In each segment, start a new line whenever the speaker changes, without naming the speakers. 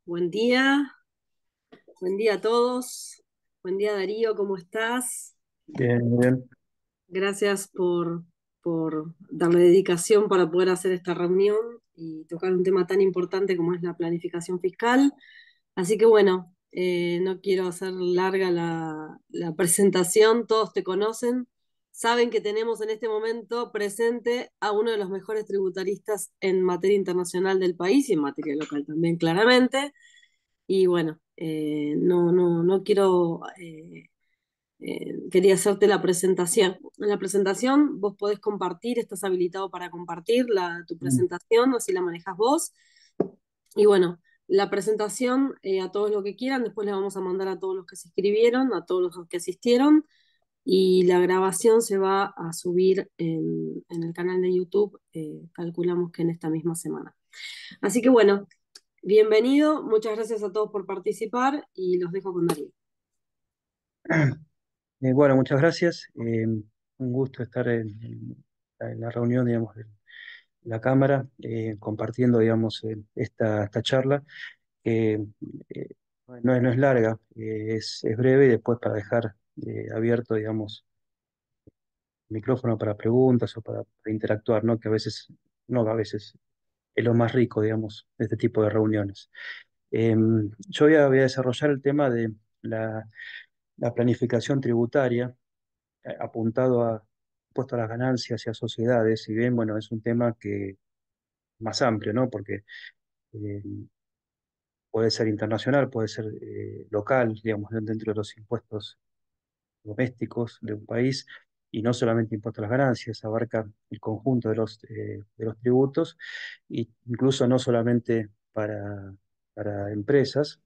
Buen día a todos. Buen día Darío, ¿cómo estás?
Bien, muy bien.
Gracias por darle dedicación para poder hacer esta reunión y tocar un tema tan importante como es la planificación fiscal. Así que bueno, no quiero hacer larga la presentación, todos te conocen, saben que tenemos en este momento presente a uno de los mejores tributaristas en materia internacional del país y en materia local también, claramente. Y bueno, no quiero, quería hacerte la presentación. En la presentación vos podés compartir, estás habilitado para compartir tu
Mm.
presentación, así la manejas vos. Y bueno, la presentación a todos los que quieran, después la vamos a mandar a todos los que se inscribieron, a todos los que asistieron. Y la grabación se va a subir en el canal de YouTube, calculamos que en esta misma semana. Así que bueno, bienvenido, muchas gracias a todos por participar y los dejo con Darío.
Bueno, muchas gracias. Un gusto estar en la reunión, digamos, de la Cámara, compartiendo, digamos, esta charla, que no es larga, es breve y después para dejar abierto, digamos, el micrófono para preguntas o para interactuar, ¿no? Que a veces, no a veces, es lo más rico, digamos, de este tipo de reuniones. Yo voy a desarrollar el tema de la planificación tributaria apuntado a impuesto a las ganancias y a sociedades, si bien, bueno, es un tema que más amplio, ¿no? Porque eh, puede ser internacional, puede ser local, digamos, dentro de los impuestos domésticos de un país, y no solamente impuesto a las ganancias, abarca el conjunto de los tributos, e incluso no solamente para empresas,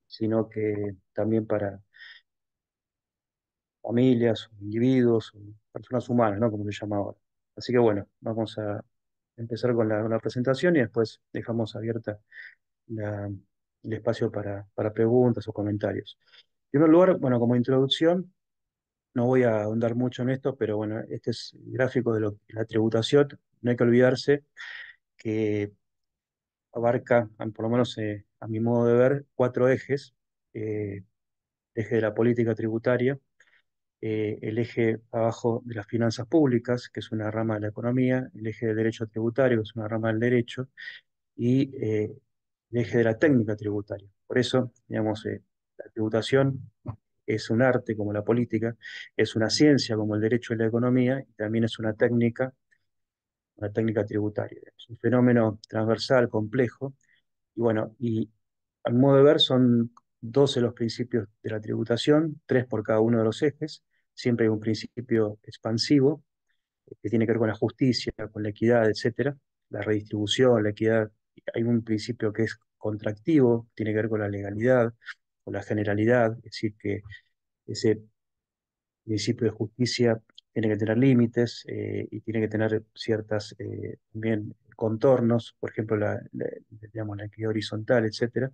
sino que también para familias, o individuos, o personas humanas, ¿no? Como se llama ahora. Así que bueno, vamos a empezar con la presentación y después dejamos abierta la- el espacio para preguntas o comentarios. En primer lugar, bueno, como introducción, no voy a ahondar mucho en esto, pero bueno, este es el gráfico de la tributación. No hay que olvidarse que abarca, por lo menos a mi modo de ver, cuatro ejes. Eje de la política tributaria, el eje abajo de las finanzas públicas, que es una rama de la economía, el eje del derecho tributario, que es una rama del derecho, y el eje de la técnica tributaria. Por eso, digamos, la tributación es un arte como la política, es una ciencia como el derecho y la economía, y también es una técnica tributaria. Es un fenómeno transversal, complejo, y bueno, y al modo de ver son 12 los principios de la tributación, tres por cada uno de los ejes. Siempre hay un principio expansivo que tiene que ver con la justicia, con la equidad, etcétera, la redistribución, la equidad. Hay un principio que es contractivo, tiene que ver con la legalidad, con la generalidad, es decir, que ese principio de justicia tiene que tener límites y tiene que tener ciertas también contornos, por ejemplo, digamos, la equidad horizontal, etcétera.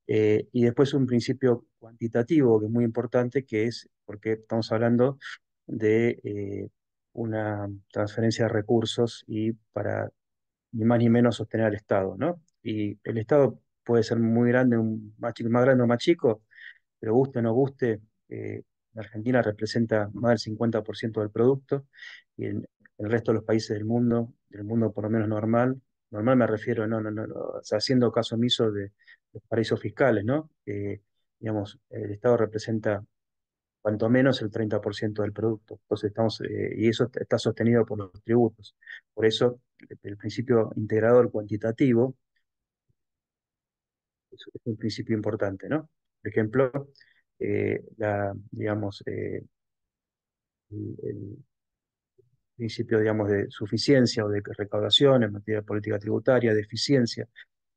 Y después un principio cuantitativo que es muy importante, que es porque estamos hablando de una transferencia de recursos y para ni más ni menos sostener al Estado, ¿no? Y el Estado puede ser muy grande, más grande o más chico, pero guste o no guste, la Argentina representa más del 50% del producto y el resto de los países del mundo por lo menos normal, normal me refiero, no, o sea, haciendo caso omiso de los paraísos fiscales, ¿no? Digamos, el Estado representa cuanto menos el 30% del producto. Entonces y eso está sostenido por los tributos. Por eso el principio integrador cuantitativo es un principio importante, ¿no? Por ejemplo, digamos, el principio, digamos, de suficiencia o de recaudación en materia de política tributaria, de eficiencia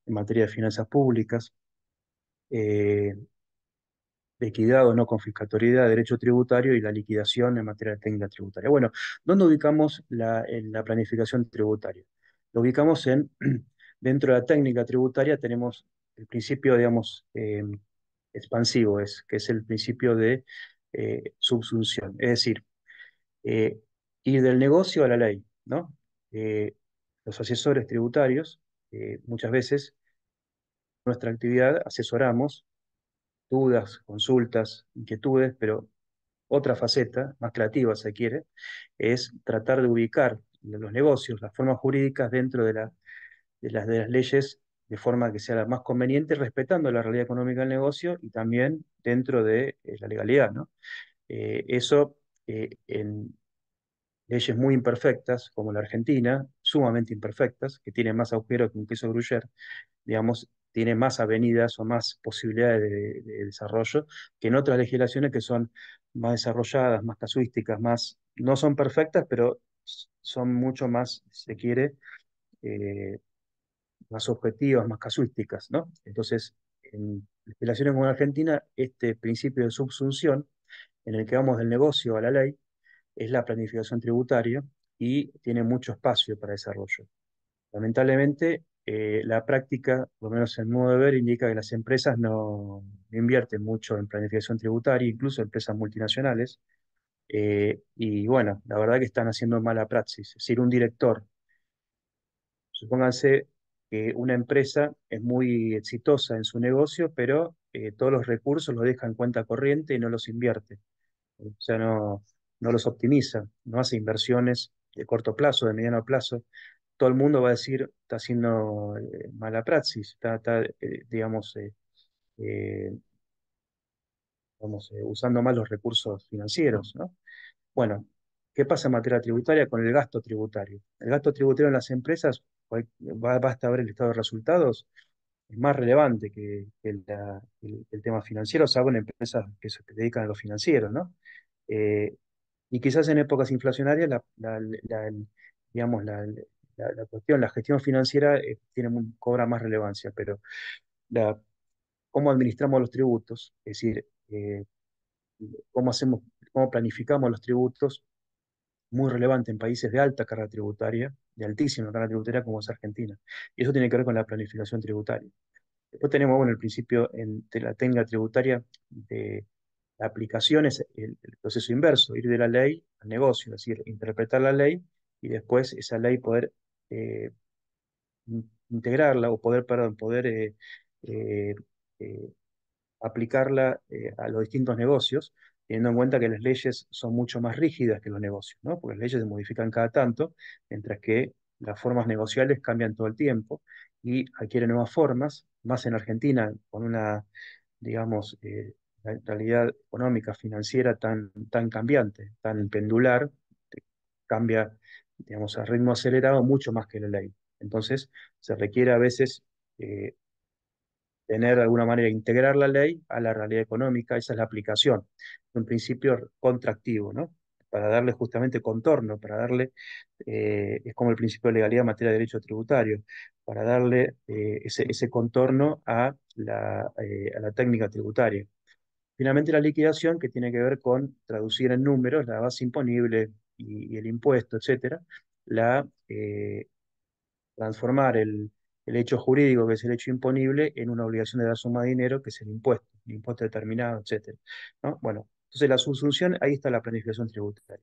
en materia de finanzas públicas, eh, de equidad o no confiscatoriedad, derecho tributario y la liquidación en materia de técnica tributaria. Bueno, ¿dónde ubicamos en la planificación tributaria? Lo ubicamos dentro de la técnica tributaria tenemos el principio, digamos, expansivo, que es el principio de subsunción, es decir, eh, ir del negocio a la ley, ¿no? Los asesores tributarios muchas veces nuestra actividad asesoramos dudas, consultas, inquietudes, pero otra faceta, más creativa se quiere, es tratar de ubicar los negocios, las formas jurídicas dentro de las leyes de forma que sea la más conveniente, respetando la realidad económica del negocio y también dentro de la legalidad, ¿no? Eso en leyes muy imperfectas, como la Argentina, sumamente imperfectas, que tienen más agujeros que un queso gruyere, digamos, tiene más avenidas o más posibilidades de desarrollo que en otras legislaciones que son más desarrolladas, más casuísticas, más, no son perfectas, pero son mucho más, si se quiere, eh, más objetivas, más casuísticas, ¿no? Entonces, en legislaciones como en Argentina, este principio de subsunción, en el que vamos del negocio a la ley, es la planificación tributaria y tiene mucho espacio para desarrollo. Lamentablemente, la práctica, por lo menos en modo de ver, indica que las empresas no invierten mucho en planificación tributaria, incluso empresas multinacionales, y bueno, la verdad que están haciendo mala praxis. Es decir, un director, supónganse que una empresa es muy exitosa en su negocio, pero todos los recursos los deja en cuenta corriente y no los invierte. O sea, no los optimiza, no hace inversiones de corto plazo, de mediano plazo. Todo el mundo va a decir, está haciendo mala praxis, digamos, eh, usando mal los recursos financieros, ¿no? Bueno, ¿qué pasa en materia tributaria con el gasto tributario? El gasto tributario en las empresas, basta ver el estado de resultados, es más relevante que el tema financiero, salvo en empresas que se dedican a lo financiero, ¿no? Eh, y quizás en épocas inflacionarias, digamos, la cuestión, la gestión financiera cobra más relevancia, pero la, cómo administramos los tributos, es decir, cómo hacemos, cómo planificamos los tributos, muy relevante en países de alta carga tributaria, de altísima carga tributaria como es Argentina. Y eso tiene que ver con la planificación tributaria. Después tenemos, bueno, el principio de la técnica tributaria de la aplicación es el proceso inverso, ir de la ley al negocio, es decir, interpretar la ley y después esa ley poder eh, integrarla o poder, perdón, poder eh, eh, aplicarla a los distintos negocios, teniendo en cuenta que las leyes son mucho más rígidas que los negocios, ¿no? Porque las leyes se modifican cada tanto, mientras que las formas negociales cambian todo el tiempo y adquieren nuevas formas, más en Argentina, con una, digamos, realidad económica, financiera tan cambiante, tan pendular, que cambia, digamos, a ritmo acelerado mucho más que la ley. Entonces, se requiere a veces tener de alguna manera, integrar la ley a la realidad económica, esa es la aplicación, un principio contractivo, ¿no? Para darle justamente contorno, para darle, es como el principio de legalidad en materia de derecho tributario, para darle ese contorno a la técnica tributaria. Finalmente, la liquidación, que tiene que ver con traducir en números la base imponible y el impuesto, etcétera, la, transformar el hecho jurídico, que es el hecho imponible, en una obligación de dar suma de dinero, que es el impuesto determinado, etcétera, ¿no? Bueno, entonces la subsunción, ahí está la planificación tributaria.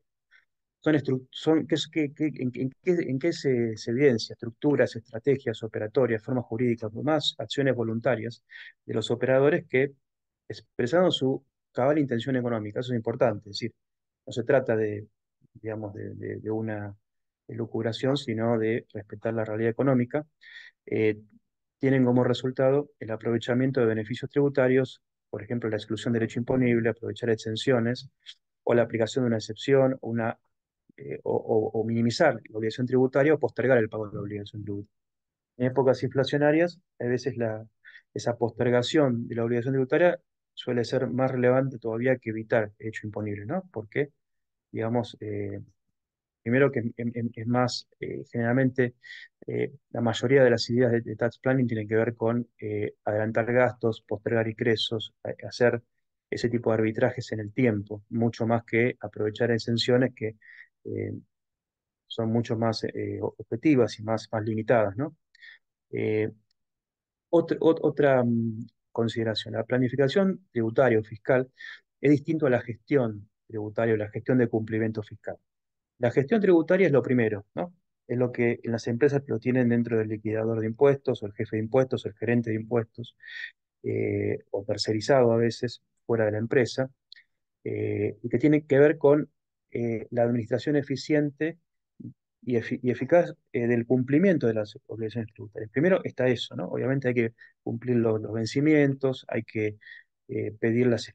¿En qué se evidencia? Estructuras, estrategias operatorias, formas jurídicas, más acciones voluntarias de los operadores que expresaron su cabal intención económica. Eso es importante. Es decir, no se trata de, digamos, de una elucubración, sino de respetar la realidad económica. eh, Tienen como resultado el aprovechamiento de beneficios tributarios, por ejemplo, la exclusión de derecho imponible, aprovechar exenciones, o la aplicación de una excepción, o minimizar la obligación tributaria o postergar el pago de la obligación tributaria. En épocas inflacionarias, a veces esa postergación de la obligación tributaria suele ser más relevante todavía que evitar el hecho imponible, ¿no? Porque, digamos, primero que es más, generalmente, la mayoría de las ideas de tax planning tienen que ver con adelantar gastos, postergar ingresos, hacer ese tipo de arbitrajes en el tiempo, mucho más que aprovechar exenciones que eh, son mucho más objetivas y más limitadas, ¿no? Eh, otra consideración, la planificación tributaria o fiscal es distinto a la gestión tributaria o la gestión de cumplimiento fiscal. La gestión tributaria es lo primero, ¿no? es lo que en las empresas lo tienen dentro del liquidador de impuestos, o el jefe de impuestos, o el gerente de impuestos, o tercerizado a veces fuera de la empresa, y que tiene que ver con la administración eficiente y eficaz del cumplimiento de las obligaciones tributarias. Primero está eso, ¿no? Obviamente hay que cumplir los vencimientos, hay que pedir las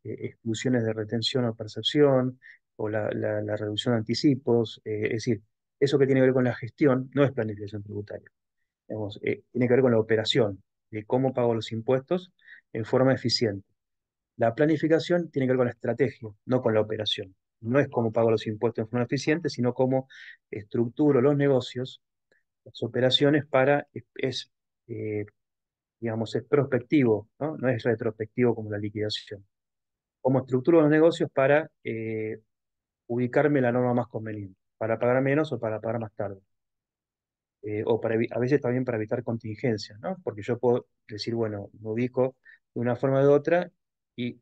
exclusiones de retención o percepción, o la reducción de anticipos, es decir, eso que tiene que ver con la gestión no es planificación tributaria. Digamos, tiene que ver con la operación, de cómo pago los impuestos en forma eficiente. La planificación tiene que ver con la estrategia, no con la operación. No es cómo pago los impuestos en forma eficiente, sino cómo estructuro los negocios, las operaciones eh, digamos, es prospectivo, ¿no? No es retrospectivo como la liquidación. Cómo estructuro los negocios para ubicarme la norma más conveniente, para pagar menos o para pagar más tarde. O a veces también para evitar contingencias, ¿no? Porque yo puedo decir, bueno, me ubico de una forma o de otra y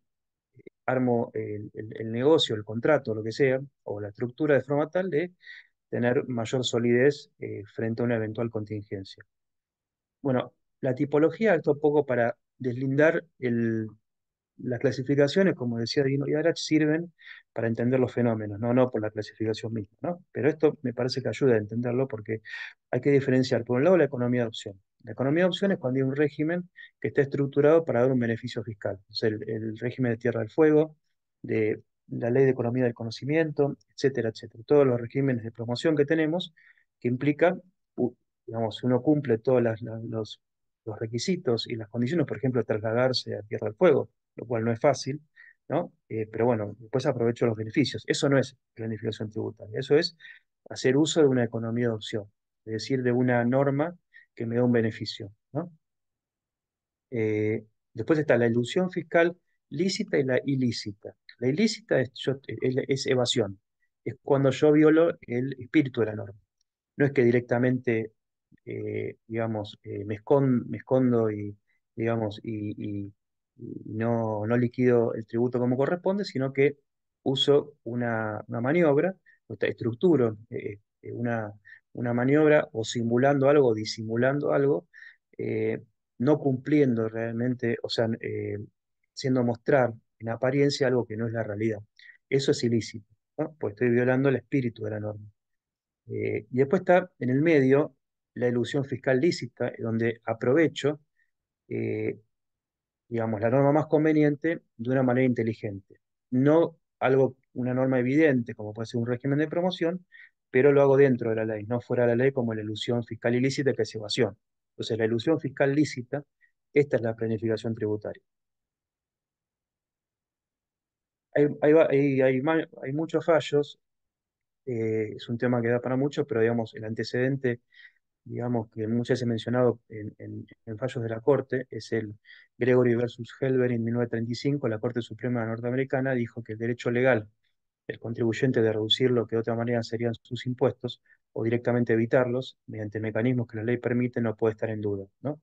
armo el negocio, el contrato, lo que sea, o la estructura de forma tal de tener mayor solidez frente a una eventual contingencia. Bueno, la tipología, esto un poco para deslindar las clasificaciones, como decía Dino Yarach, sirven para entender los fenómenos, no por la clasificación misma, ¿no? Pero esto me parece que ayuda a entenderlo porque hay que diferenciar, por un lado, la economía de opción. La economía de opción es cuando hay un régimen que está estructurado para dar un beneficio fiscal. O sea, el régimen de Tierra del Fuego, de la ley de economía del conocimiento, etcétera, etcétera. Todos los regímenes de promoción que tenemos que implica, digamos, uno cumple todos los requisitos y las condiciones, por ejemplo, de trasladarse a Tierra del Fuego, lo cual no es fácil, ¿no? Pero bueno, después aprovecho los beneficios. Eso no es planificación tributaria, eso es hacer uso de una economía de opción, es decir, de una norma que me da un beneficio, ¿no? Después está la ilusión fiscal lícita y la ilícita. La ilícita es evasión, es cuando yo violo el espíritu de la norma. No es que directamente, digamos, me escondo y, digamos, y no liquido el tributo como corresponde, sino que uso una maniobra, estructuro una maniobra o simulando algo o disimulando algo, eh, no cumpliendo realmente, o sea, haciendo mostrar en apariencia algo que no es la realidad. Eso es ilícito, ¿no? Pues estoy violando el espíritu de la norma. Y después está en el medio la ilusión fiscal lícita, donde aprovecho, eh, digamos, la norma más conveniente de una manera inteligente. No algo, una norma evidente, como puede ser un régimen de promoción, pero lo hago dentro de la ley, no fuera de la ley como la ilusión fiscal ilícita, que es evasión. Entonces, la ilusión fiscal lícita, esta es la planificación tributaria. Hay muchos fallos, es un tema que da para mucho, pero digamos, el antecedente digamos, que muchas veces he mencionado en fallos de la Corte, es el Gregory versus Helber en 1935. La Corte Suprema norteamericana dijo que el derecho legal del contribuyente de reducir lo que de otra manera serían sus impuestos o directamente evitarlos mediante mecanismos que la ley permite no puede estar en duda, ¿no?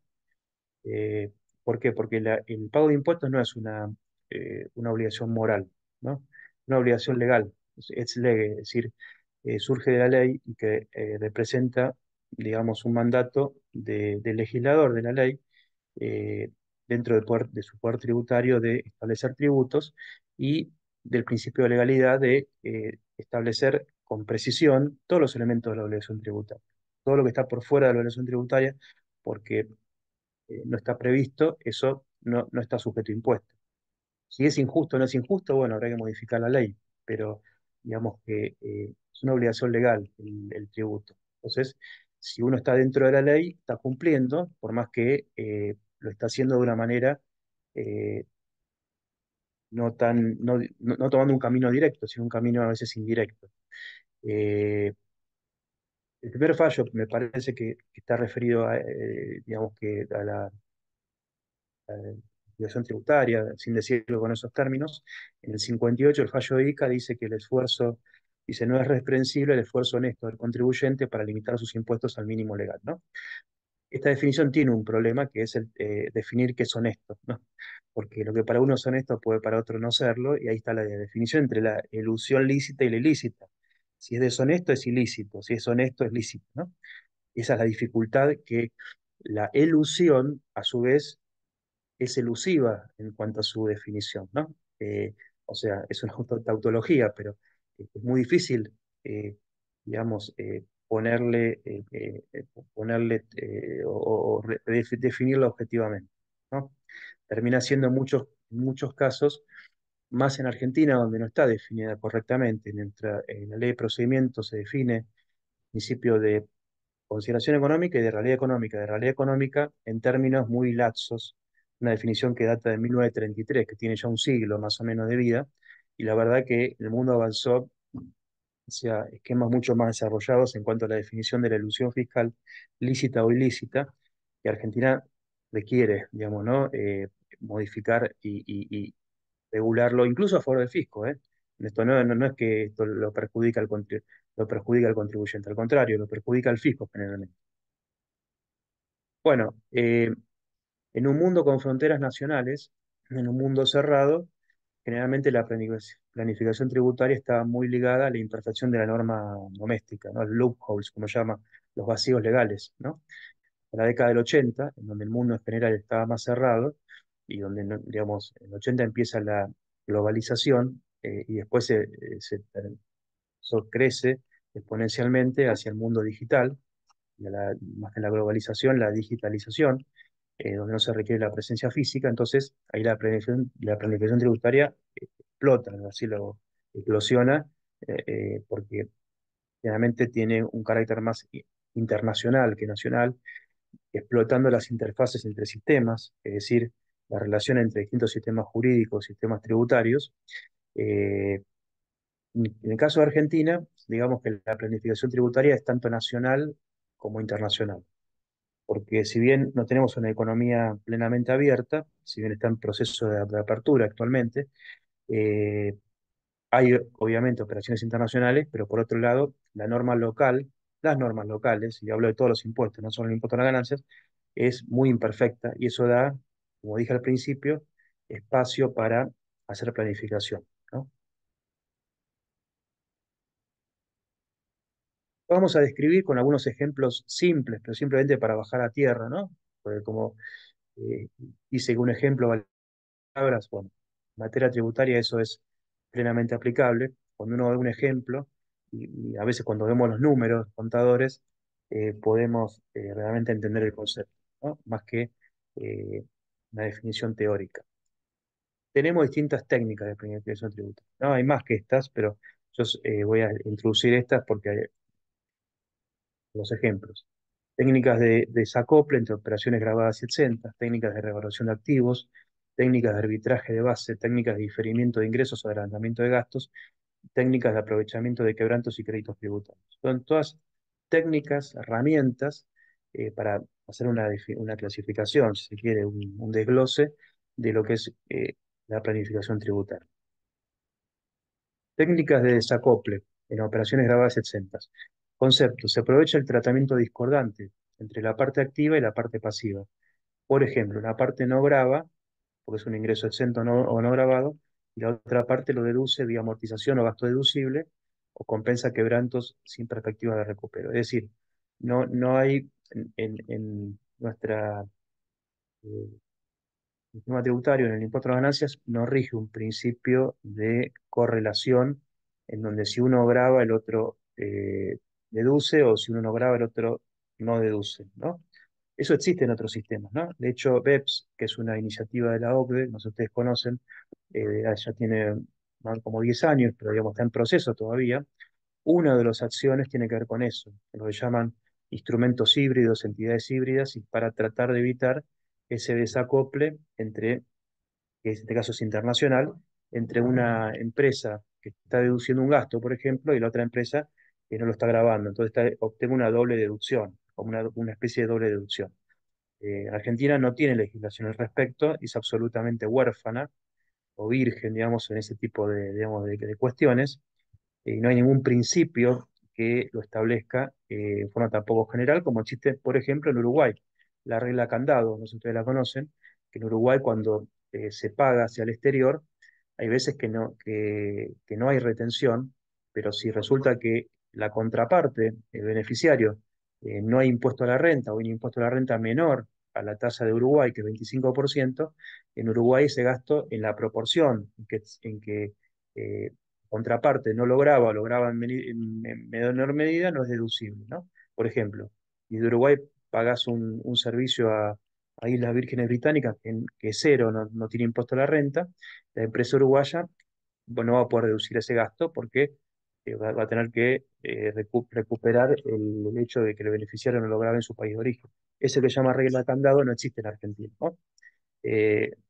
Eh, ¿Por qué? Porque el pago de impuestos no es una obligación moral, ¿no? Una obligación legal, es ley, es decir, surge de la ley y que representa, digamos, un mandato del legislador de la ley eh, dentro de su poder tributario de establecer tributos y del principio de legalidad de establecer con precisión todos los elementos de la obligación tributaria. Todo lo que está por fuera de la obligación tributaria, porque no está previsto, eso no está sujeto a impuestos. Si es injusto o no es injusto, bueno, habrá que modificar la ley, pero digamos que es una obligación legal el tributo. Entonces, si uno está dentro de la ley, está cumpliendo, por más que lo está haciendo de una manera eh, no tomando un camino directo, sino un camino a veces indirecto. Eh, el primer fallo me parece que está referido a, digamos que a la obligación tributaria, sin decirlo con esos términos. En el 58 el fallo de ICA dice que el esfuerzo, dice, no es reprensible el esfuerzo honesto del contribuyente para limitar sus impuestos al mínimo legal, ¿no? Esta definición tiene un problema que es definir qué es honesto, ¿no? Porque lo que para uno es honesto puede para otro no serlo, y ahí está la definición entre la elusión lícita y la ilícita. Si es deshonesto, es ilícito. Si es honesto, es lícito, ¿no? Esa es la dificultad que la elusión, a su vez, es elusiva en cuanto a su definición, ¿no? O sea, es una tautología, pero es muy difícil, digamos, ponerle definirla objetivamente, ¿no? Termina siendo en muchos casos, más en Argentina, donde no está definida correctamente. En la ley de procedimientos se define principio de consideración económica y de realidad económica en términos muy laxos, una definición que data de 1933, que tiene ya un siglo más o menos de vida, y la verdad que el mundo avanzó hacia esquemas mucho más desarrollados en cuanto a la definición de la ilusión fiscal lícita o ilícita, que Argentina requiere, digamos, ¿no? Modificar y regularlo, incluso a favor del fisco, ¿eh? Esto no es que esto lo perjudica al contribuyente, al contrario, lo perjudica al fisco generalmente. Bueno, en un mundo con fronteras nacionales, en un mundo cerrado, generalmente la planificación tributaria está muy ligada a la imperfección de la norma doméstica, ¿no? Los loopholes, como llama, los vacíos legales, ¿no? En la década del 80, en donde el mundo en general estaba más cerrado y donde, digamos, en el 80 empieza la globalización y después eso crece exponencialmente hacia el mundo digital, más que la globalización, la digitalización, donde no se requiere la presencia física, entonces ahí la planificación tributaria explota, ¿no? Así lo eclosiona, porque generalmente tiene un carácter más internacional que nacional, explotando las interfaces entre sistemas, es decir, la relación entre distintos sistemas jurídicos, sistemas tributarios. Eh, en el caso de Argentina, digamos que la planificación tributaria es tanto nacional como internacional, porque si bien no tenemos una economía plenamente abierta, si bien está en proceso de apertura actualmente, eh, hay obviamente operaciones internacionales, pero por otro lado, la norma local, las normas locales, y hablo de todos los impuestos, no solo el impuesto a las ganancias, es muy imperfecta y eso da, como dije al principio, espacio para hacer planificación, ¿no? Vamos a describir con algunos ejemplos simples, pero simplemente para bajar a tierra, ¿no? Porque como eh, dice que un ejemplo vale palabras, bueno, en materia tributaria eso es plenamente aplicable. Cuando uno ve un ejemplo, y a veces cuando vemos los números, contadores, podemos realmente entender el concepto, ¿no? Más que eh, una definición teórica. Tenemos distintas técnicas de planificación tributaria, ¿no? Hay más que estas, pero yo voy a introducir estas porque hay los ejemplos. Técnicas de desacople entre operaciones grabadas y exentas, técnicas de revaluación de activos, técnicas de arbitraje de base, técnicas de diferimiento de ingresos o adelantamiento de gastos, técnicas de aprovechamiento de quebrantos y créditos tributarios. Son todas técnicas, herramientas para hacer una clasificación, si se quiere, un desglose de lo que es la planificación tributaria. Técnicas de desacople en operaciones grabadas exentas. Concepto: se aprovecha el tratamiento discordante entre la parte activa y la parte pasiva. Por ejemplo, una parte no grava, porque es un ingreso exento o no gravado, y la otra parte lo deduce vía amortización o gasto deducible, o compensa quebrantos sin perspectiva de recupero. Es decir, no hay en nuestra sistema tributario, en el impuesto a las ganancias, no rige un principio de correlación en donde si uno graba el otro deduce, o si uno no graba el otro no deduce, ¿no? Eso existe en otros sistemas, ¿no? De hecho, BEPS, que es una iniciativa de la OCDE, no sé si ustedes conocen, ya tiene más como 10 años, pero digamos está en proceso todavía. Una de las acciones tiene que ver con eso, lo que llaman instrumentos híbridos, entidades híbridas, y para tratar de evitar ese desacople entre, que en este caso es internacional, entre una empresa que está deduciendo un gasto, por ejemplo, y la otra empresa que no lo está grabando. Entonces obtengo una doble deducción, como una especie de doble deducción. Argentina no tiene legislación al respecto, es absolutamente huérfana o virgen, digamos, en ese tipo digamos, de cuestiones, y no hay ningún principio que lo establezca en forma tampoco general, como existe, por ejemplo, en Uruguay. La regla candado, no sé si ustedes la conocen, que en Uruguay cuando se paga hacia el exterior, hay veces que no hay retención, Pero si resulta que la contraparte, el beneficiario, no hay impuesto a la renta o hay un impuesto a la renta menor a la tasa de Uruguay, que es 25%, en Uruguay ese gasto en la proporción en que contraparte no lograba, o lograba en menor medida, no es deducible, ¿no? Por ejemplo, y de Uruguay pagas un servicio a Islas Vírgenes Británicas que es cero, no tiene impuesto a la renta, la empresa uruguaya no va a poder deducir ese gasto porque va a tener que recuperar el hecho de que el beneficiario no lo grabe en su país de origen. Ese que se llama regla de candado no existe en Argentina, ¿no?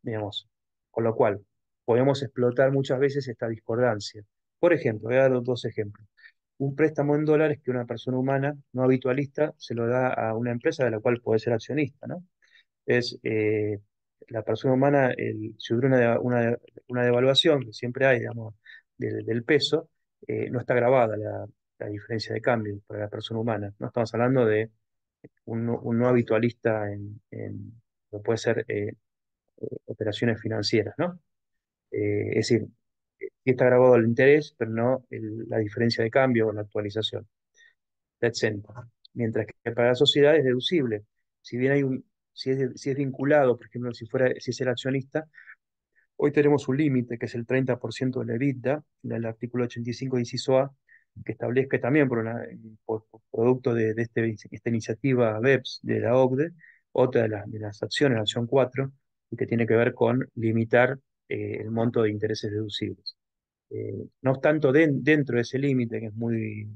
Digamos, con lo cual podemos explotar muchas veces esta discordancia. Por ejemplo, voy a dar dos ejemplos. Un préstamo en dólares que una persona humana no habitualista se lo da a una empresa de la cual puede ser accionista, ¿no? Es la persona humana, si hubiera una devaluación, que siempre hay, digamos, del peso, no está grabada la diferencia de cambio para la persona humana. No estamos hablando de un no habitualista lo puede ser operaciones financieras, ¿no? Es decir, sí está grabado el interés, pero no la diferencia de cambio o la actualización. Está exento. Mientras que para la sociedad es deducible. Si bien si es vinculado, por ejemplo, si es el accionista, hoy tenemos un límite que es el 30% de la EBITDA, en el artículo 85 inciso A, que establezca también por producto de esta iniciativa BEPS de la OCDE, otra de las acciones, la acción 4, y que tiene que ver con limitar el monto de intereses deducibles. No obstante, dentro de ese límite, que es muy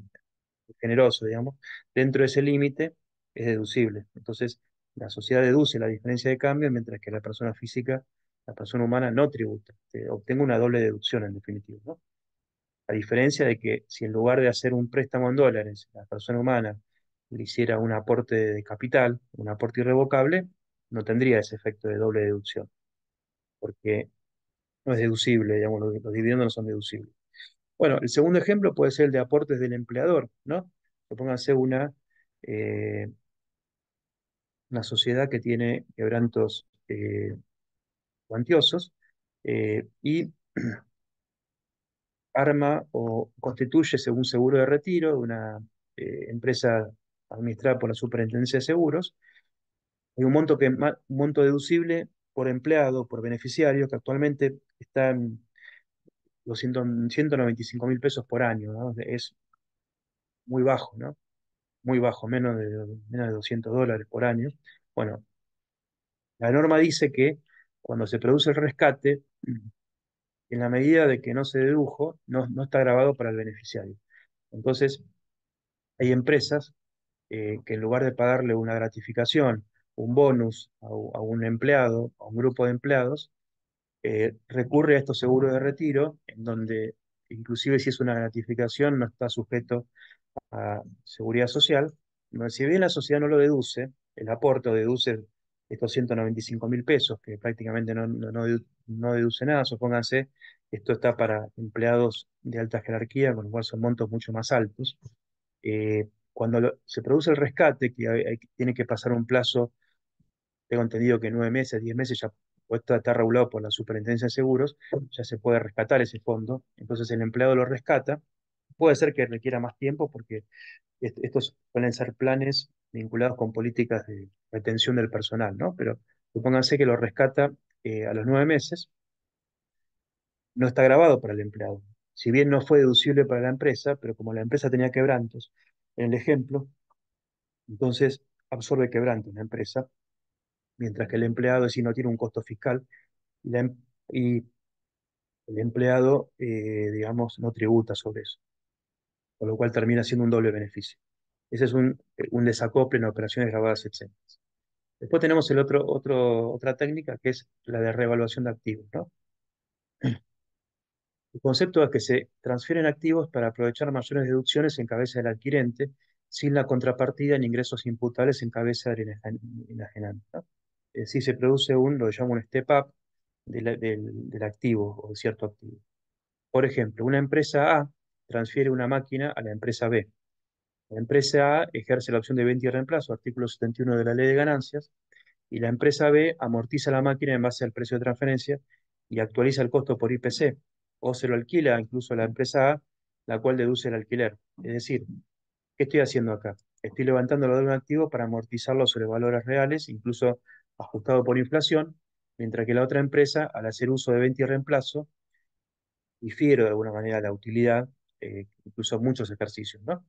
generoso, digamos, dentro de ese límite es deducible. Entonces, la sociedad deduce la diferencia de cambio, mientras que la persona física, la persona humana, no tributa. Obtengo una doble deducción, en definitiva, ¿no? A diferencia de que si en lugar de hacer un préstamo en dólares, la persona humana le hiciera un aporte de capital, un aporte irrevocable, no tendría ese efecto de doble deducción, porque no es deducible, digamos, los dividendos no son deducibles. Bueno, el segundo ejemplo puede ser el de aportes del empleador, ¿no? Supóngase eh, una sociedad que tiene quebrantos cuantiosos y arma o constituye un seguro de retiro de una empresa administrada por la Superintendencia de Seguros. Hay un monto deducible por empleado, por beneficiario, que actualmente está en 195.000 pesos por año, ¿no? Es muy bajo, ¿no? Muy bajo, menos de $200 por año. Bueno, la norma dice que cuando se produce el rescate, en la medida de que no se dedujo, no está grabado para el beneficiario. Entonces, hay empresas que en lugar de pagarle una gratificación, un bonus a un empleado, a un grupo de empleados, recurre a estos seguros de retiro, en donde inclusive si es una gratificación no está sujeto a seguridad social. No, si bien la sociedad no lo deduce, el aporte deduce estos 195.000 pesos, que prácticamente no deduce nada, supónganse, esto está para empleados de alta jerarquía, con lo cual son montos mucho más altos. Cuando se produce el rescate, que tiene que pasar un plazo, tengo entendido que 9 meses, 10 meses, ya pues está regulado por la Superintendencia de Seguros, ya se puede rescatar ese fondo, entonces el empleado lo rescata. Puede ser que requiera más tiempo porque estos suelen ser planes vinculados con políticas de retención del personal, ¿no? Pero supónganse que lo rescata a los 9 meses, no está grabado para el empleado. Si bien no fue deducible para la empresa, pero como la empresa tenía quebrantos, en el ejemplo, entonces absorbe quebrantos la empresa, mientras que el empleado si no tiene un costo fiscal y el empleado, digamos, no tributa sobre eso, con lo cual termina siendo un doble beneficio. Ese es un desacople en operaciones grabadas exentas. Después tenemos otra técnica que es la de reevaluación de activos, ¿no? El concepto es que se transfieren activos para aprovechar mayores deducciones en cabeza del adquirente sin la contrapartida en ingresos imputables en cabeza del enajenante, ¿no? Es decir, se produce lo que llama un step up del activo o de cierto activo. Por ejemplo, una empresa A transfiere una máquina a la empresa B. La empresa A ejerce la opción de venta y reemplazo, artículo 71 de la Ley de Ganancias, y la empresa B amortiza la máquina en base al precio de transferencia y actualiza el costo por IPC, o se lo alquila incluso a la empresa A la cual deduce el alquiler. Es decir, ¿qué estoy haciendo acá? Estoy levantando el valor de un activo para amortizarlo sobre valores reales, incluso ajustado por inflación, mientras que la otra empresa, al hacer uso de venta y reemplazo, difiere de alguna manera la utilidad, incluso muchos ejercicios, ¿no?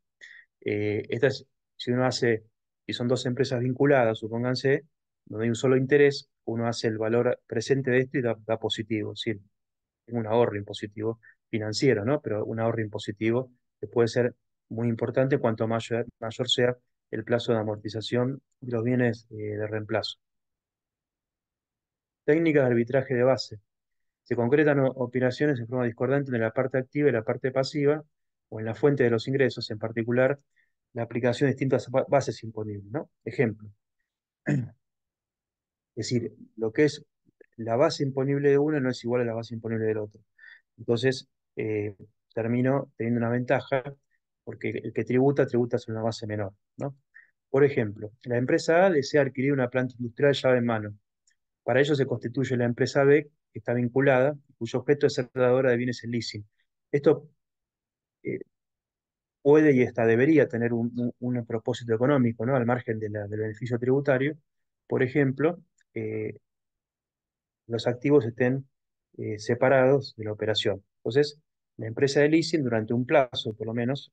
Esta es, si uno hace, si son dos empresas vinculadas, supónganse, donde hay un solo interés, uno hace el valor presente de esto y da positivo, es decir, tengo un ahorro impositivo financiero, ¿no? Pero un ahorro impositivo que puede ser muy importante cuanto mayor sea el plazo de amortización de los bienes de reemplazo. Técnicas de arbitraje de base. Se concretan operaciones en forma discordante en la parte activa y la parte pasiva, o en la fuente de los ingresos, en particular, la aplicación de distintas bases imponibles, ¿no? Ejemplo, es decir, lo que es la base imponible de uno no es igual a la base imponible del otro. Entonces, eh, termino teniendo una ventaja porque el que tributa sobre una base menor, ¿no? Por ejemplo, la empresa A desea adquirir una planta industrial llave en mano. Para ello se constituye la empresa B, que está vinculada, cuyo objeto es ser dadora de bienes en leasing. Esto eh, puede y hasta debería tener un propósito económico, ¿no? Al margen del beneficio tributario. Por ejemplo, los activos estén separados de la operación. Entonces, la empresa de leasing, durante un plazo, por lo menos,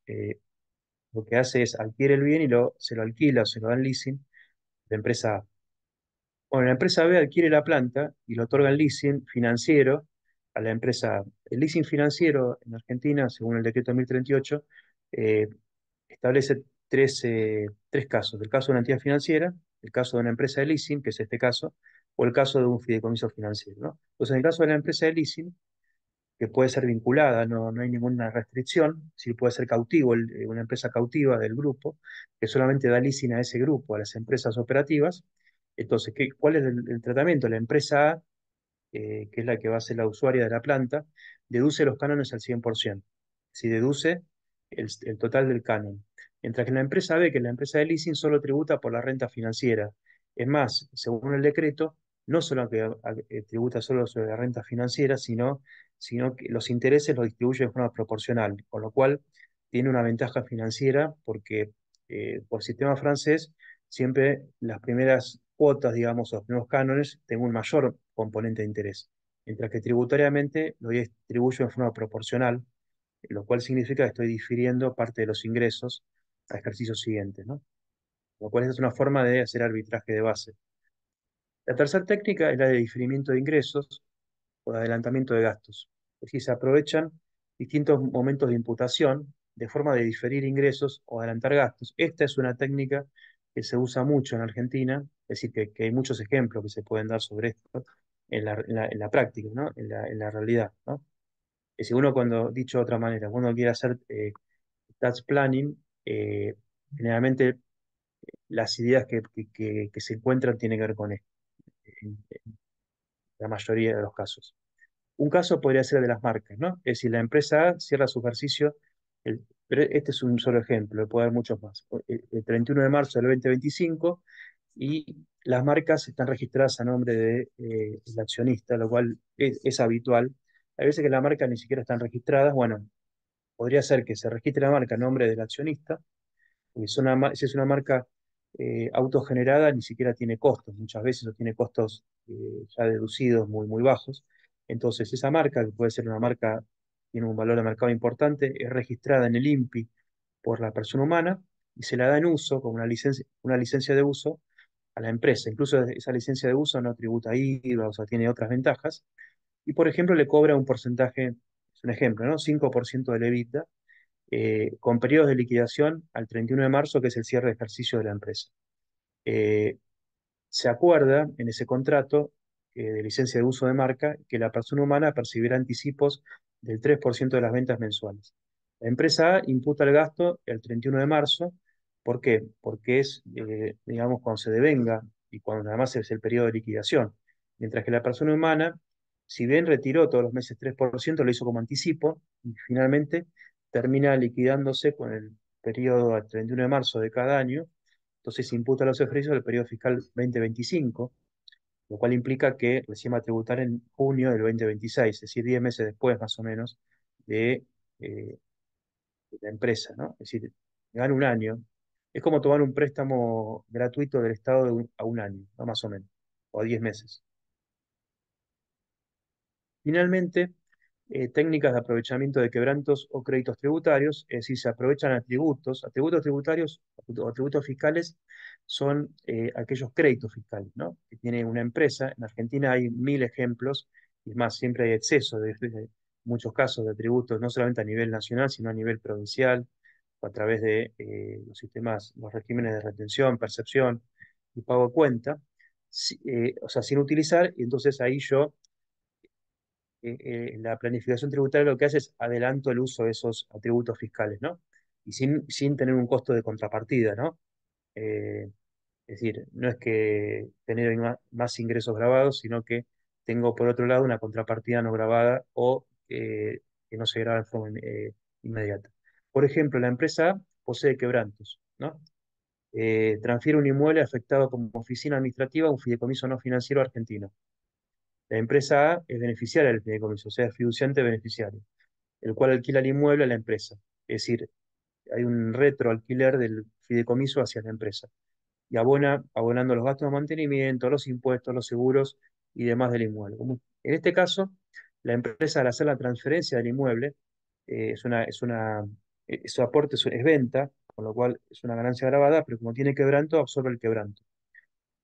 lo que hace es adquiere el bien y se lo alquila o se lo da en leasing la empresa A. Bueno, la empresa B adquiere la planta y le otorga el leasing financiero a la empresa A. El leasing financiero en Argentina, según el decreto 1038, eh, establece tres casos. El caso de una entidad financiera, el caso de una empresa de leasing, que es este caso, o el caso de un fideicomiso financiero, ¿no? Entonces, en el caso de la empresa de leasing, que puede ser vinculada, no hay ninguna restricción, si puede ser cautivo, una empresa cautiva del grupo, que solamente da leasing a ese grupo, a las empresas operativas. Entonces, ¿cuál es el tratamiento? La empresa A, que es la que va a ser la usuaria de la planta, deduce los cánones al 100%. Si deduce el total del canon. Mientras que la empresa B, que es la empresa de leasing, solo tributa por la renta financiera. Es más, según el decreto, no solo que tributa solo sobre la renta financiera, sino que los intereses los distribuye de forma proporcional, con lo cual tiene una ventaja financiera porque por sistema francés siempre las primeras cuotas, digamos, o los primeros cánones, tengo un mayor componente de interés, mientras que tributariamente lo distribuyo en forma proporcional, lo cual significa que estoy difiriendo parte de los ingresos a ejercicios siguientes, ¿no? Lo cual es una forma de hacer arbitraje de base. La tercera técnica es la de diferimiento de ingresos o de adelantamiento de gastos. Es decir, se aprovechan distintos momentos de imputación de forma de diferir ingresos o adelantar gastos. Esta es una técnica que se usa mucho en Argentina, es decir, que hay muchos ejemplos que se pueden dar sobre esto en la práctica, ¿no? En la realidad, ¿no? Es decir, uno cuando, dicho de otra manera, cuando uno quiere hacer tax planning, generalmente las ideas que se encuentran tienen que ver con esto, en la mayoría de los casos. Un caso podría ser el de las marcas, ¿no? Es decir, la empresa A cierra su ejercicio, pero este es un solo ejemplo, puede haber muchos más. El 31 de marzo del 2025 y las marcas están registradas a nombre del accionista, lo cual es habitual. Hay veces que las marcas ni siquiera están registradas. Bueno, podría ser que se registre la marca a nombre del accionista, porque si es una marca autogenerada, ni siquiera tiene costos, muchas veces o tiene costos ya deducidos muy, muy bajos. Entonces, esa marca, que puede ser una marca, tiene un valor de mercado importante, es registrada en el INPI por la persona humana y se la da en uso, con una licencia de uso, a la empresa. Incluso esa licencia de uso no tributa IVA, o sea, tiene otras ventajas. Y, por ejemplo, le cobra un porcentaje, es un ejemplo, ¿no? 5% del EBITDA con periodos de liquidación al 31 de marzo, que es el cierre de ejercicio de la empresa. Eh, Se acuerda en ese contrato de licencia de uso de marca que la persona humana percibirá anticipos del 3% de las ventas mensuales. La empresa A imputa el gasto el 31 de marzo. ¿Por qué? Porque es, digamos, cuando se devenga y cuando además es el periodo de liquidación. Mientras que la persona humana, si bien retiró todos los meses 3%, lo hizo como anticipo y finalmente termina liquidándose con el periodo al 31 de marzo de cada año. Entonces se imputa los ejercicios del periodo fiscal 2025, lo cual implica que recién va a tributar en junio del 2026, es decir, 10 meses después más o menos de, eh, la empresa, ¿no? Es decir, gana un año. Es como tomar un préstamo gratuito del Estado a un año, ¿no? Más o menos, o a 10 meses. Finalmente, técnicas de aprovechamiento de quebrantos o créditos tributarios, es decir, se aprovechan atributos. Atributos tributarios o atributos fiscales son aquellos créditos fiscales, ¿no? Que tiene una empresa. En Argentina hay mil ejemplos, y es más, siempre hay exceso de muchos casos de atributos, no solamente a nivel nacional, sino a nivel provincial, o a través de los sistemas, los regímenes de retención, percepción y pago de cuenta, o sea, sin utilizar, y entonces ahí yo la planificación tributaria lo que hace es adelanto el uso de esos atributos fiscales, ¿no? Y sin tener un costo de contrapartida, ¿no? Eh, es decir, no es que tener más ingresos grabados, sino que tengo por otro lado una contrapartida no grabada o que no se graba de forma inmediata. Por ejemplo, la empresa A posee quebrantos, ¿no? Transfiere un inmueble afectado como oficina administrativa a un fideicomiso no financiero argentino. La empresa A es beneficiaria del fideicomiso, o sea, es fiduciante beneficiario, el cual alquila el inmueble a la empresa. Es decir, hay un retroalquiler del fideicomiso hacia la empresa y abonando los gastos de mantenimiento, los impuestos, los seguros y demás del inmueble. En este caso, la empresa al hacer la transferencia del inmueble, su aporte es venta, con lo cual es una ganancia grabada, pero como tiene quebranto, absorbe el quebranto.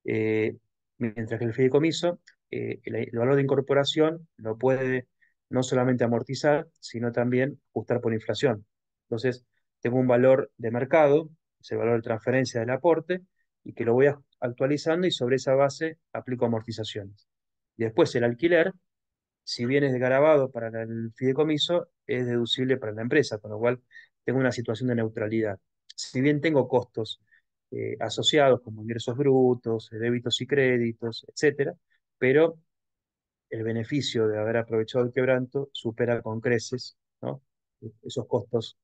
Eh, Mientras que el fideicomiso, el valor de incorporación lo puede no solamente amortizar, sino también ajustar por inflación. Entonces, tengo un valor de mercado, es el valor de transferencia del aporte, y que lo voy actualizando y sobre esa base aplico amortizaciones. Y después el alquiler, si bien es grabado para el fideicomiso, es deducible para la empresa, con lo cual tengo una situación de neutralidad. Si bien tengo costos asociados como ingresos brutos, débitos y créditos, etcétera, pero el beneficio de haber aprovechado el quebranto supera con creces, ¿no? Esos costos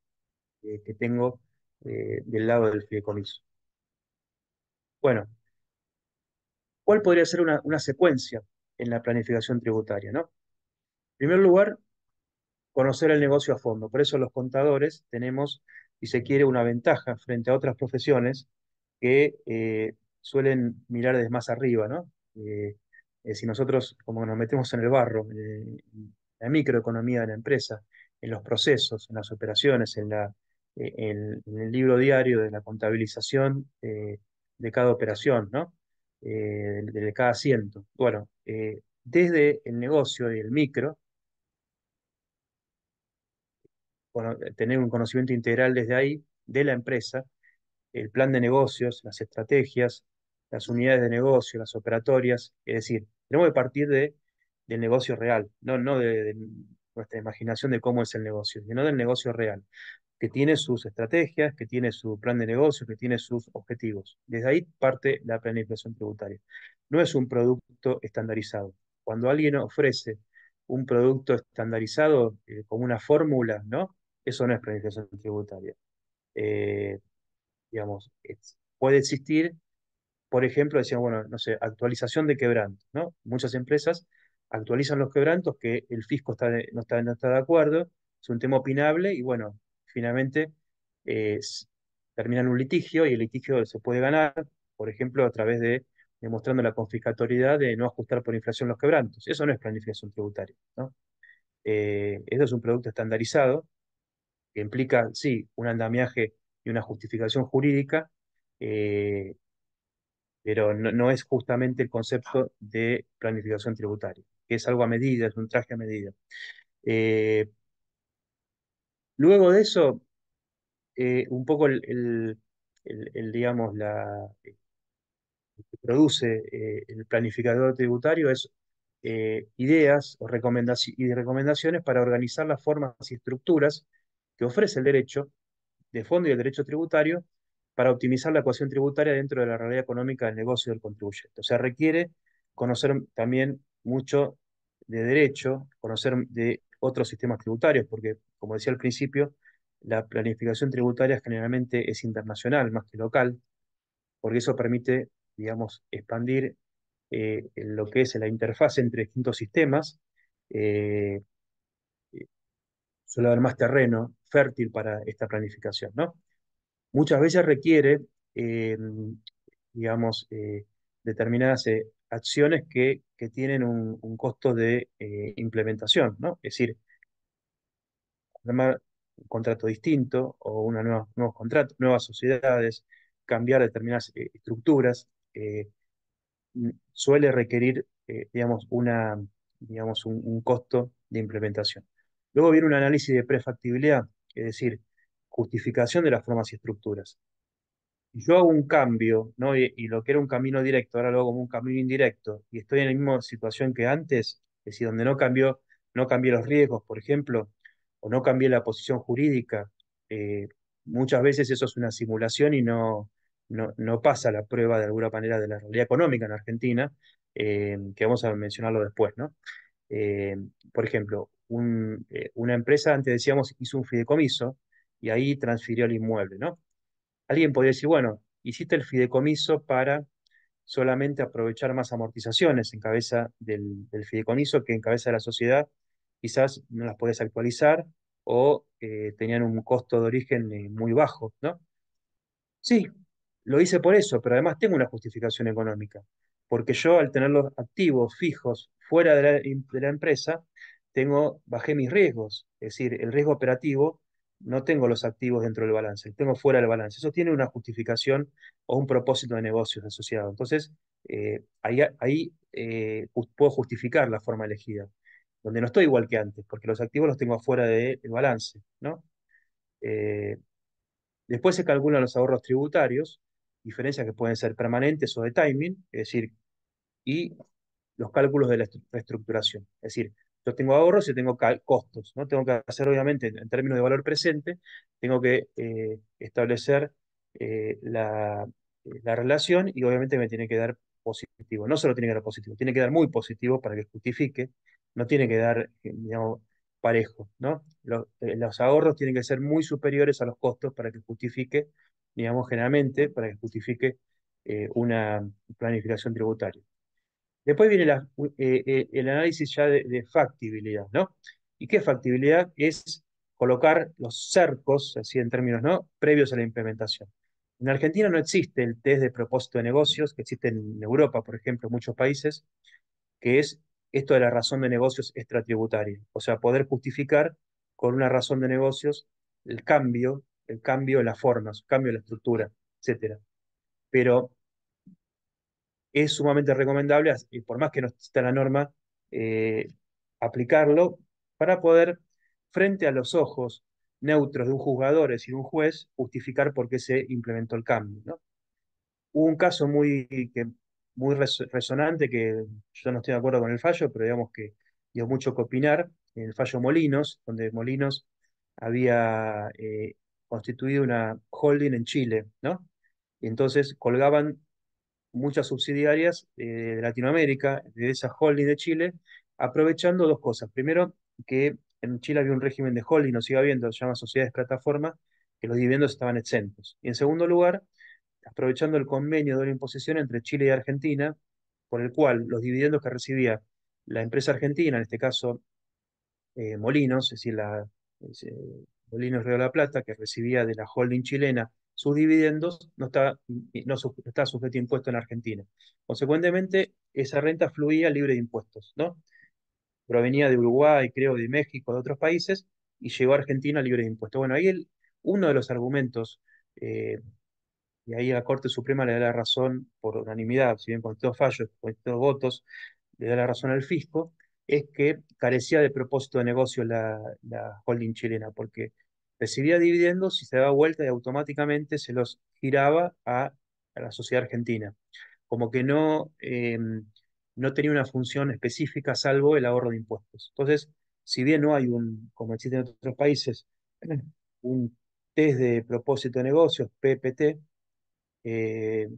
que tengo del lado del fideicomiso. Bueno, ¿cuál podría ser una secuencia en la planificación tributaria, ¿no? En primer lugar, conocer el negocio a fondo. Por eso los contadores tenemos, si se quiere, una ventaja frente a otras profesiones que suelen mirar desde más arriba, ¿no? Si nosotros, como nos metemos en el barro, en la microeconomía de la empresa, en los procesos, en las operaciones, en el libro diario de la contabilización de cada operación, ¿no? De cada asiento. Bueno, desde el negocio y el micro, tener un conocimiento integral desde ahí de la empresa, el plan de negocios, las estrategias, las unidades de negocio, las operatorias, es decir, tenemos que partir del negocio real, no de nuestra imaginación de cómo es el negocio, sino del negocio real, que tiene sus estrategias, que tiene su plan de negocio, que tiene sus objetivos. Desde ahí parte la planificación tributaria. No es un producto estandarizado. Cuando alguien ofrece un producto estandarizado como una fórmula, ¿no? Eso no es planificación tributaria. Eh, digamos, puede existir, por ejemplo, decían, bueno, no sé, actualización de quebrantos, ¿no? Muchas empresas actualizan los quebrantos que el fisco no está de acuerdo, es un tema opinable y bueno, finalmente eh, s- terminan un litigio y el litigio se puede ganar, por ejemplo, a través de demostrando la confiscatoriedad de no ajustar por inflación los quebrantos. Eso no es planificación tributaria, ¿no? Eso es un producto estandarizado que implica, sí, un andamiaje y una justificación jurídica, eh, pero no es justamente el concepto de planificación tributaria, que es algo a medida, es un traje a medida. Eh, Luego de eso, un poco digamos, que produce el planificador tributario es ideas y recomendaciones para organizar las formas y estructuras que ofrece el derecho de fondo y el derecho tributario para optimizar la ecuación tributaria dentro de la realidad económica del negocio del contribuyente. O sea, requiere conocer también mucho de derecho, conocer de otros sistemas tributarios, porque, como decía al principio, la planificación tributaria generalmente es internacional más que local, porque eso permite, digamos, expandir lo que es la interfaz entre distintos sistemas. eh, Suele haber más terreno fértil para esta planificación, ¿no? Muchas veces requiere, eh, digamos, determinadas acciones que tienen un costo de implementación, ¿no? Es decir, armar un contrato distinto o nuevos contratos, nuevas sociedades, cambiar determinadas estructuras, suele requerir, digamos, un costo de implementación. Luego viene un análisis de prefactibilidad, es decir, justificación de las formas y estructuras. Yo hago un cambio, ¿no? Y lo que era un camino directo, ahora lo hago como un camino indirecto, y estoy en la misma situación que antes, es decir, donde no cambié los riesgos, por ejemplo, o no cambié la posición jurídica. eh, Muchas veces eso es una simulación y no pasa la prueba de alguna manera de la realidad económica en Argentina, que vamos a mencionarlo después, ¿no? Eh, por ejemplo, una empresa, antes decíamos, hizo un fideicomiso y ahí transfirió el inmueble, ¿no? Alguien podría decir, bueno, hiciste el fideicomiso para solamente aprovechar más amortizaciones en cabeza del fideicomiso que en cabeza de la sociedad, quizás no las podés actualizar o tenían un costo de origen muy bajo, ¿no? Sí, lo hice por eso, pero además tengo una justificación económica, porque yo al tener los activos fijos fuera de la empresa, bajé mis riesgos, es decir, el riesgo operativo, no tengo los activos dentro del balance, los tengo fuera del balance. Eso tiene una justificación o un propósito de negocios asociado. Entonces, puedo justificar la forma elegida, donde no estoy igual que antes, porque los activos los tengo fuera del balance, ¿no? Eh, Después se calculan los ahorros tributarios, diferencias que pueden ser permanentes o de timing, es decir, y los cálculos de la reestructuración. Es decir, yo tengo ahorros y tengo costos, ¿no? Tengo que hacer, obviamente, en términos de valor presente, tengo que establecer la relación y obviamente me tiene que dar positivo. No solo tiene que dar positivo, tiene que dar muy positivo para que justifique, no tiene que dar, digamos, parejo, ¿no? Los ahorros tienen que ser muy superiores a los costos para que justifique, digamos, generalmente, para que justifique una planificación tributaria. Después viene el análisis ya de factibilidad, ¿no? ¿Y qué factibilidad? Es colocar los cercos, así en términos, ¿no? Previos a la implementación. En Argentina no existe el test de propósito de negocios, que existe en Europa, por ejemplo, en muchos países, que es esto de la razón de negocios extratributaria. O sea, poder justificar con una razón de negocios el cambio en las formas, el cambio en la estructura, etcétera. Pero es sumamente recomendable, y por más que no exista la norma, eh, aplicarlo para poder, frente a los ojos neutros de un juzgador, es decir, un juez, justificar por qué se implementó el cambio, ¿no? Hubo un caso muy resonante que yo no estoy de acuerdo con el fallo, pero digamos que dio mucho que opinar, en el fallo Molinos, donde Molinos había constituido una holding en Chile, ¿no? Y entonces colgaban muchas subsidiarias de Latinoamérica, de esa holding de Chile, aprovechando dos cosas. Primero, que en Chile había un régimen de holding, no sigue habiendo, se llama sociedades plataforma, que los dividendos estaban exentos. Y en segundo lugar, aprovechando el convenio de la imposición entre Chile y Argentina, por el cual los dividendos que recibía la empresa argentina, en este caso Molinos, es decir, es, eh, Molinos Río de la Plata, que recibía de la holding chilena sus dividendos, no está sujeto a impuesto en Argentina. Consecuentemente, esa renta fluía libre de impuestos, ¿no? Provenía de Uruguay, creo, de México, de otros países, y llegó a Argentina libre de impuestos. Bueno, uno de los argumentos, eh, y ahí la Corte Suprema le da la razón por unanimidad, si bien con estos fallos, con estos votos, le da la razón al fisco, es que carecía de propósito de negocio la holding chilena, porque recibía dividendos y se daba vuelta y automáticamente se los giraba a la sociedad argentina. Como que no tenía una función específica salvo el ahorro de impuestos. Entonces, si bien no hay como existe en otros países, un test de propósito de negocios, PPT, eh,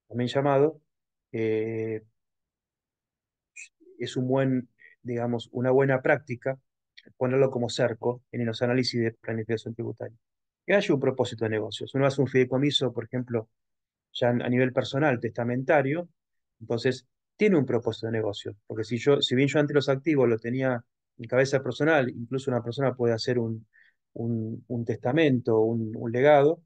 también llamado, eh, es digamos, una buena práctica ponerlo como cerco en los análisis de planificación tributaria. Que haya un propósito de negocios. Uno hace un fideicomiso, por ejemplo, ya a nivel personal, testamentario, entonces tiene un propósito de negocio. Porque si bien yo ante los activos lo tenía en cabeza personal, incluso una persona puede hacer un testamento, un legado,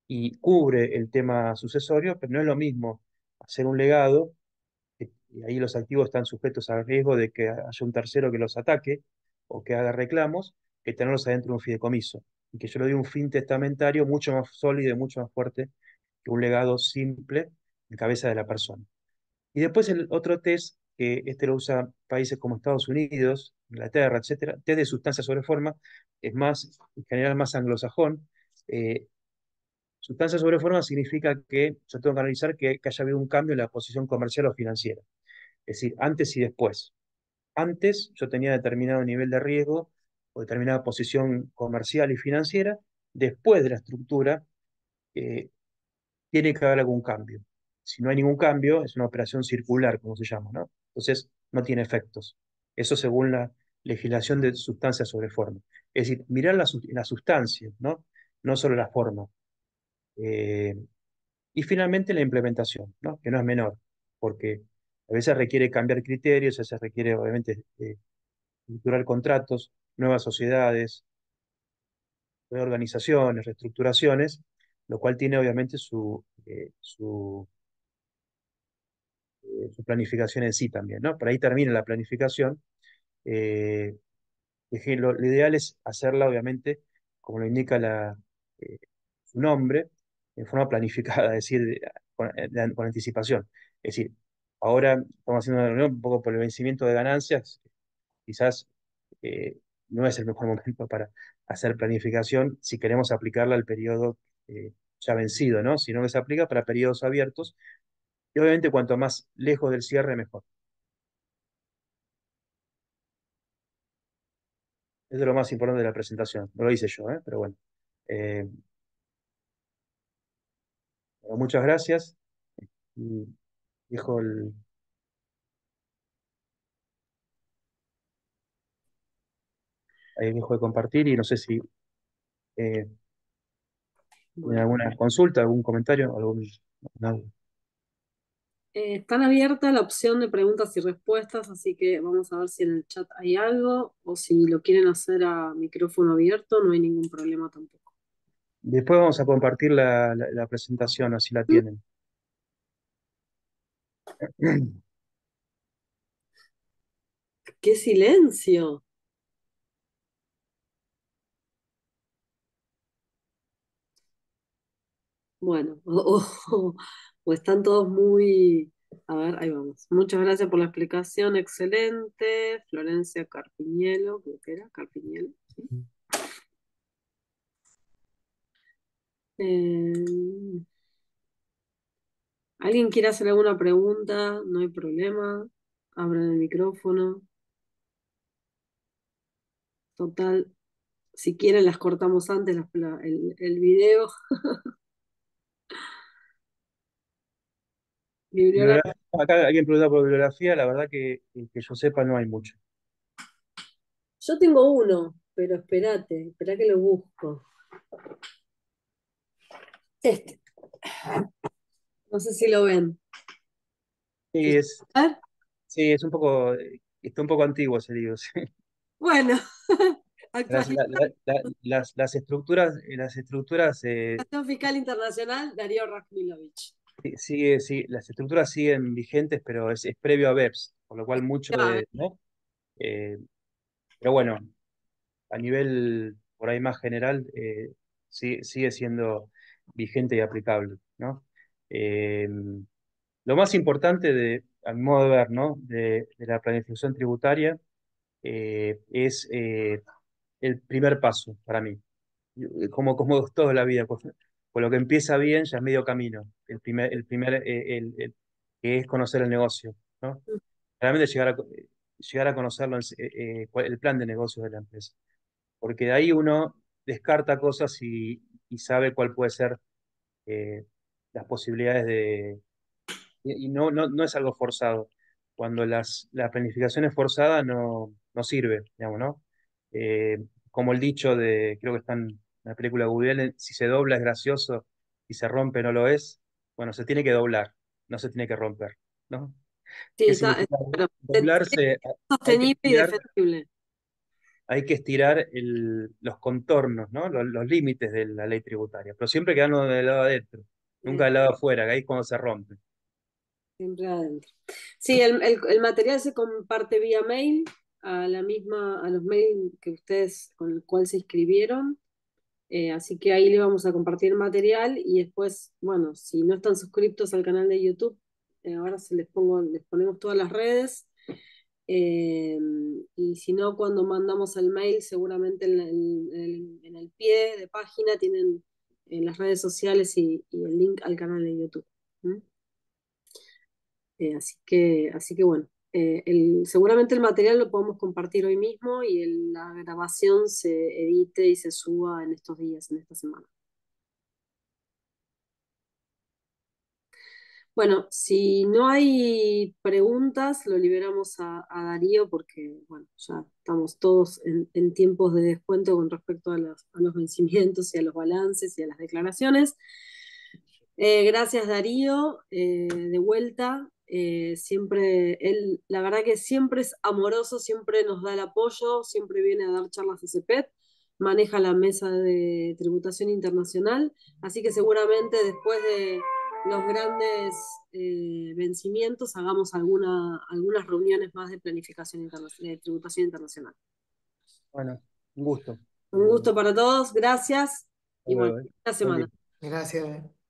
y cubre el tema sucesorio, pero no es lo mismo hacer un legado, y ahí los activos están sujetos al riesgo de que haya un tercero que los ataque o que haga reclamos, que tenerlos adentro de un fideicomiso. Y que yo le doy un fin testamentario mucho más sólido y mucho más fuerte que un legado simple en cabeza de la persona. Y después el otro test, que este lo usa países como Estados Unidos, Inglaterra, etcétera, test de sustancia sobre forma, es más, en general más anglosajón. Eh, Sustancia sobre forma significa que yo tengo que analizar que haya habido un cambio en la posición comercial o financiera, es decir, antes y después. Antes yo tenía determinado nivel de riesgo o determinada posición comercial y financiera, después de la estructura eh, tiene que haber algún cambio. Si no hay ningún cambio, es una operación circular, como se llama, ¿no? Entonces, no tiene efectos. Eso según la legislación de sustancias sobre forma. Es decir, mirar la sustancia, ¿no? No solo la forma. Eh, y finalmente la implementación, ¿no? Que no es menor, porque a veces requiere cambiar criterios, a veces requiere, obviamente, estructurar contratos, nuevas sociedades, reorganizaciones, reestructuraciones, lo cual tiene obviamente su planificación en sí también, ¿no? Por ahí termina la planificación. eh, lo ideal es hacerla, obviamente, como lo indica eh, su nombre, en forma planificada, es decir, con anticipación. Es decir, ahora estamos haciendo una reunión un poco por el vencimiento de ganancias, quizás eh, no es el mejor momento para hacer planificación si queremos aplicarla al periodo ya vencido, ¿no? Sino que se aplica para periodos abiertos y obviamente cuanto más lejos del cierre, mejor. Es de lo más importante de la presentación. No lo hice yo, ¿eh? Pero bueno. Eh, bueno, muchas gracias. Y dejo, ahí dejo de compartir y no sé si eh, tienen
Bueno,
alguna consulta, algún comentario, algo.
están abiertas la opción de preguntas y respuestas, así que vamos a ver si en el chat hay algo o si lo quieren hacer a micrófono abierto, no hay ningún problema tampoco.
Después vamos a compartir la presentación, así la
Mm,
tienen.
¡Qué silencio! Bueno, o están todos muy... A ver, ahí vamos. Muchas gracias por la explicación, excelente. Florencia Carpiñelo, creo que era Carpiñelo, ¿sí? Eh, ¿Alguien quiere hacer alguna pregunta? No hay problema. Abran el micrófono. Total, si quieren las cortamos antes el video. Bibliografía.
Bibliografía, acá alguien pregunta por bibliografía, la verdad que yo sepa no hay mucho.
Yo tengo uno, pero espera que lo busco. Este, no sé si lo ven.
Sí, es,
A ver,
sí, es un poco, está un poco antiguo ese libro, sí.
bueno,
Las,
actualización
la- la- la- las estructuras
fiscal internacional, Darío Rakhmilovich.
sí, las estructuras siguen vigentes, pero es previo a BEPS, por lo cual mucho
A ver,
de, ¿no? Eh, pero bueno, a nivel por ahí más general, sigue siendo vigente y aplicable, ¿no? Eh, lo más importante a mi modo de ver, ¿no? De la planificación tributaria es el primer paso para mí. Como toda la vida, con lo que empieza bien ya es medio camino. Que es conocer el negocio, ¿no? Realmente llegar a conocerlo, el plan de negocios de la empresa. Porque de ahí uno descarta cosas y sabe cuál puede ser eh, las posibilidades y no es algo forzado. Cuando la planificación es forzada no sirve, digamos, ¿no? Como el dicho creo que está en la película Woody Allen, si se dobla es gracioso, si se rompe no lo es. Bueno, se tiene que doblar, no se tiene que romper, ¿no?
sí,
¿Qué
está,
significa
claro, tiene que
doblarse?
ser
Hay que
sostenible y
estirar,
defendible.
hay que estirar los contornos, ¿no? Los límites de la ley tributaria, pero siempre quedando del lado adentro, nunca del lado afuera, que ahí es cuando se rompe.
Siempre adentro. Sí, el material se comparte vía mail a la misma, a los mails que ustedes con el cual se inscribieron. Así que ahí le vamos a compartir el material y después, bueno, si no están suscritos al canal de YouTube, ahora les ponemos todas las redes. eh, y si no, cuando mandamos el mail, seguramente en el pie de página tienen las redes sociales y el link al canal de YouTube. ¿Mm? Así que bueno, seguramente el material lo podemos compartir hoy mismo y la grabación se edite y se suba en estos días, en esta semana. Bueno, si no hay preguntas, lo liberamos a Darío porque, bueno, ya estamos todos en tiempos de descuento con respecto a los vencimientos y a los balances y a las declaraciones. Gracias Darío, de vuelta. Siempre, él, la verdad que siempre es amoroso, siempre nos da el apoyo, siempre viene a dar charlas de CEPET, maneja la mesa de tributación internacional, así que seguramente después de los grandes vencimientos hagamos algunas reuniones más de planificación de tributación internacional.
Bueno, un gusto.
Un gusto para todos, gracias
Hasta
y bueno,
luego,
esta
buen día.
semana.
Gracias.